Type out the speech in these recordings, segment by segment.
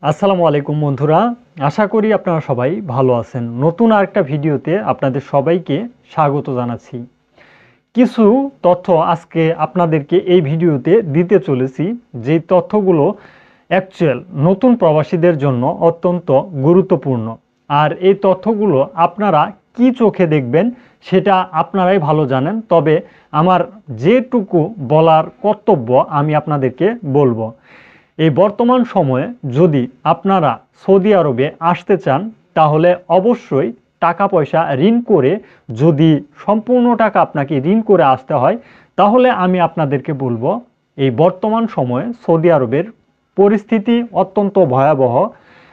আসসালামু আলাইকুম বন্ধুরা, আশা করি আপনারা সবাই ভালো আছেন। নতুন আরেকটা ভিডিওতে আপনাদের সবাইকে স্বাগত জানাচ্ছি। কিছু তথ্য আজকে আপনাদেরকে এই ভিডিওতে দিতে চলেছি, যেই তথ্যগুলো অ্যাকচুয়াল নতুন প্রবাসীদের জন্য অত্যন্ত গুরুত্বপূর্ণ। আর এই তথ্যগুলো আপনারা কি চোখে দেখবেন সেটা আপনারাই ভালো জানেন, তবে আমার যেটুকু বলার কর্তব্য আমি আপনাদেরকে বলবো। এই বর্তমান সময়ে যদি আপনারা সৌদি আরবে আসতে চান, তাহলে অবশ্যই টাকা পয়সা ঋণ করে, যদি সম্পূর্ণ টাকা আপনাকে ঋণ করে আসতে হয়, তাহলে আমি আপনাদেরকে বলবো এই বর্তমান সময়ে সৌদি আরবের পরিস্থিতি অত্যন্ত ভয়াবহ।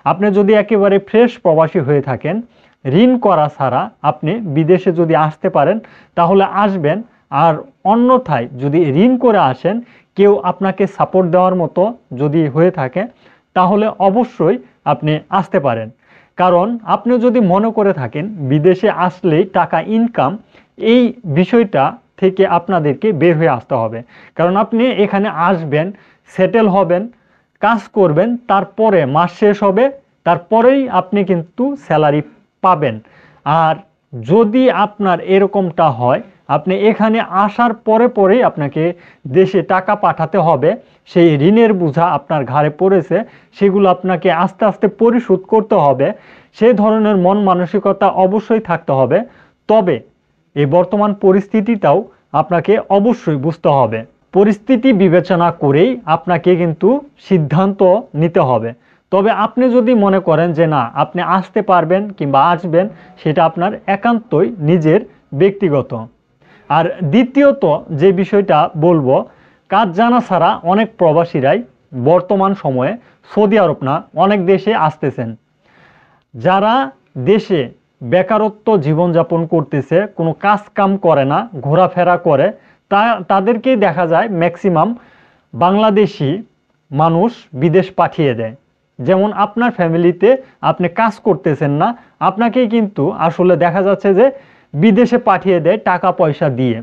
আপনি যদি একেবারে ফ্রেশ প্রবাসী হয়ে থাকেন, ঋণ করা ছাড়া আপনি বিদেশে যদি আসতে পারেন তাহলে আসবেন। আর অন্যথায় যদি ঋণ করে আসেন, কেউ আপনাকে সাপোর্ট দেওয়ার মতো যদি হয়ে থাকে, তাহলে অবশ্যই আপনি আসতে পারেন। কারণ আপনি যদি মনে করে থাকেন বিদেশে আসলেই টাকা ইনকাম, এই বিষয়টা থেকে আপনাদেরকে বের হয়ে আসতে হবে। কারণ আপনি এখানে আসবেন, সেটেল হবেন, কাজ করবেন, তারপরে মাস শেষ হবে, তারপরেই আপনি কিন্তু স্যালারি পাবেন। আর যদি আপনার এরকমটা হয়, আপনি এখানে আসার পরে পরেই আপনাকে দেশে টাকা পাঠাতে হবে, সেই ঋণের বোঝা আপনার ঘাড়ে পড়েছে, সেগুলো আপনাকে আস্তে আস্তে পরিশোধ করতে হবে, সেই ধরনের মন মানসিকতা অবশ্যই থাকতে হবে। তবে এই বর্তমান পরিস্থিতিটাও আপনাকে অবশ্যই বুঝতে হবে। পরিস্থিতি বিবেচনা করেই আপনাকে কিন্তু সিদ্ধান্ত নিতে হবে। তবে আপনি যদি মনে করেন যে না, আপনি আসতে পারবেন কিংবা আসবেন, সেটা আপনার একান্তই নিজের ব্যক্তিগত। আর দ্বিতীয়ত যে বিষয়টা বলবো, কাজ জানা ছাড়া অনেক প্রবাসীরাই বর্তমান সময়ে সৌদি আরব না, অনেক দেশে আসতেছেন। যারা দেশে বেকারত্ব জীবনযাপন করতেছে, কোনো কাজ কাম করে না, ঘোরাফেরা করে, তাদেরকেই দেখা যায় ম্যাক্সিমাম বাংলাদেশি মানুষ বিদেশ পাঠিয়ে দেয়। যেমন আপনার ফ্যামিলিতে আপনি কাজ করতেছেন না, আপনাকেই কিন্তু আসলে দেখা যাচ্ছে যে বিদেশে পাঠিয়ে দেয় টাকা পয়সা দিয়ে।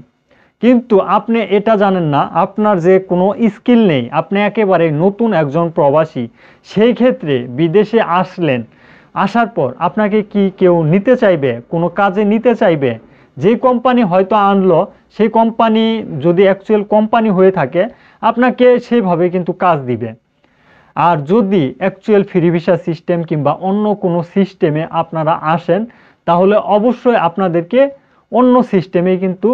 কিন্তু আপনি এটা জানেন না, আপনার যে কোনো স্কিল নেই, আপনি একেবারে নতুন একজন প্রবাসী। সেই ক্ষেত্রে বিদেশে আসলেন, আসার পর আপনাকে কি কেউ নিতে চাইবে, কোনো কাজে নিতে চাইবে? যে কোম্পানি হয়তো আনলো, সেই কোম্পানি যদি অ্যাকচুয়াল কোম্পানি হয়ে থাকে, আপনাকে সেইভাবে কিন্তু কাজ দিবে। আর যদি অ্যাকচুয়াল ফ্রি ভিসা সিস্টেম কিংবা অন্য কোনো সিস্টেমে আপনারা আসেন, তাহলে অবশ্যই আপনাদেরকে অন্য সিস্টেমেই কিন্তু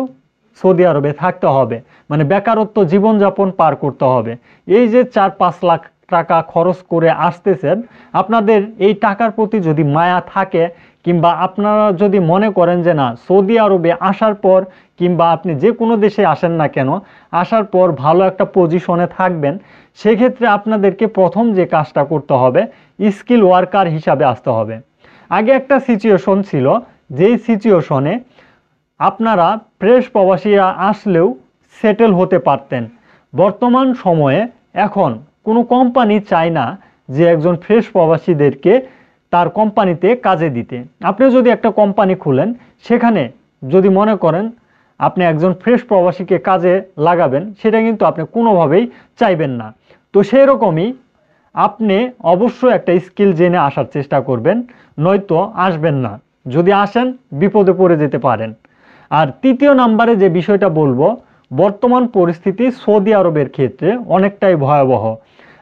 সৌদি আরবে থাকতে হবে, মানে বেকারত্ব জীবনযাপন পার করতে হবে। এই যে 4-5 লাখ টাকা খরচ করে আসতেছেন, আপনাদের এই টাকার প্রতি যদি মায়া থাকে, কিংবা আপনারা যদি মনে করেন যে না, সৌদি আরবে আসার পর কিংবা আপনি যে কোনো দেশে আসেন না কেন, আসার পর ভালো একটা পজিশনে থাকবেন, সেক্ষেত্রে আপনাদেরকে প্রথম যে কাজটা করতে হবে, স্কিল ওয়ার্কার হিসাবে আসতে হবে। আগে একটা সিচুয়েশন ছিল, যেই সিচুয়েশনে আপনারা ফ্রেশ প্রবাসীরা আসলেও সেটেল হতে পারতেন। বর্তমান সময়ে এখন কোনো কোম্পানি চায় না যে একজন ফ্রেশ প্রবাসীদেরকে তার কোম্পানিতে কাজে দিতে। আপনি যদি একটা কোম্পানি খুলেন, সেখানে যদি মনে করেন আপনি একজন ফ্রেশ প্রবাসীকে কাজে লাগাবেন, সেটা কিন্তু আপনি কোনোভাবেই চাইবেন না। তো সেই রকমই আপনি অবশ্যই একটা স্কিল জেনে আসার চেষ্টা করবেন, নয়তো আসবেন না। যদি আসেন, বিপদে পড়ে যেতে পারেন। আর তৃতীয় নাম্বারে যে বিষয়টা বলবো, বর্তমান পরিস্থিতি সৌদি আরবের ক্ষেত্রে অনেকটাই ভয়াবহ।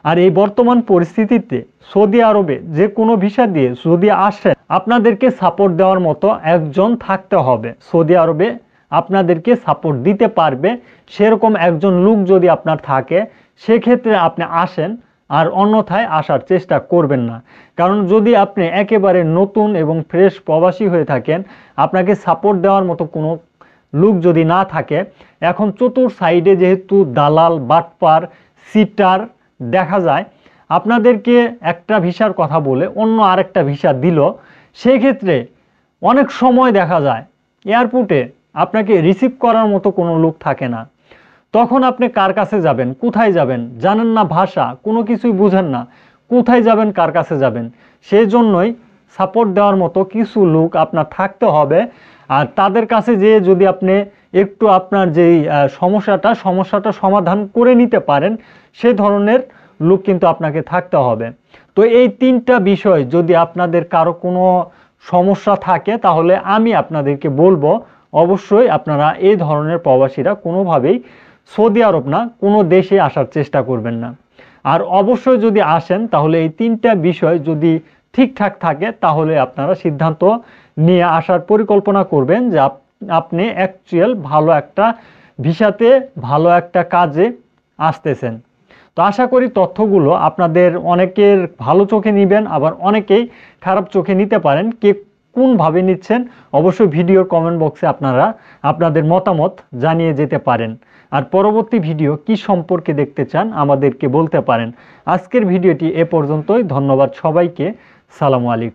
আর এই বর্তমান পরিস্থিতিতে সৌদি আরবে যে কোনো ভিসা দিয়ে যদি আসেন, আপনাদেরকে সাপোর্ট দেওয়ার মতো একজন থাকতে হবে। সৌদি আরবে আপনাদেরকে সাপোর্ট দিতে পারবে সেরকম একজন লোক যদি আপনার থাকে, সেক্ষেত্রে আপনি আসেন। আর অন্যথায় আসার চেষ্টা করবেন না। কারণ যদি আপনি একেবারে নতুন এবং ফ্রেশ প্রবাসী হয়ে থাকেন, আপনাকে সাপোর্ট দেওয়ার মতো কোনো লোক যদি না থাকে, এখন চতুর সাইডে যেহেতু দালাল, বাটপার, সিটার দেখা যায়, আপনাদেরকে একটা ভিসার কথা বলে অন্য আরেকটা ভিসা দিল, সেক্ষেত্রে অনেক সময় দেখা যায় এয়ারপোর্টে আপনাকে রিসিভ করার মতো কোনো লোক থাকে না। তখন আপনি কার কাছে যাবেন, কোথায় যাবেন, জানেন না ভাষা, কোনো কিছুই বুঝেন না, কোথায় যাবেন, কার কাছে যাবেন। সেই জন্যই সাপোর্ট দেওয়ার মতো কিছু লোক আপনার থাকতে হবে। আর তাদের কাছে যেয়ে যদি আপনি একটু আপনার যেই সমস্যাটা সমাধান করে নিতে পারেন, সে ধরনের লোক কিন্তু আপনাকে থাকতে হবে। তো এই 3টা বিষয় যদি আপনাদের কারো কোনো সমস্যা থাকে তাহলে আমি আপনাদেরকে বলবো অবশ্যই আপনারা এই ধরনের প্রবাসীরা কোনোভাবেই সৌদি আরব না কোনো দেশে আসার চেষ্টা করবেন না। আর অবশ্যই যদি আসেন তাহলে এই 3টা বিষয় যদি ঠিকঠাক থাকে তাহলে আপনারা সিদ্ধান্ত নিয়ে আসার পরিকল্পনা করবেন যে আপনি অ্যাকচুয়াল ভালো একটা ভিসাতে ভালো একটা কাজে আসতেছেন। তো আশা করি তথ্যগুলো আপনাদের অনেকের ভালো চোখে নেবেন, আবার অনেকেই খারাপ চোখে নিতে পারেন। কে কোনভাবে নিচ্ছেন অবশ্যই ভিডিওর কমেন্ট বক্সে আপনারা আপনাদের মতামত জানিয়ে যেতে পারেন। আর পরবর্তী ভিডিও কি সম্পর্কে দেখতে চান আমাদেরকে বলতে পারেন। আজকের ভিডিওটি এ পর্যন্তই। ধন্যবাদ সবাইকে। সালামু আলাইকুম।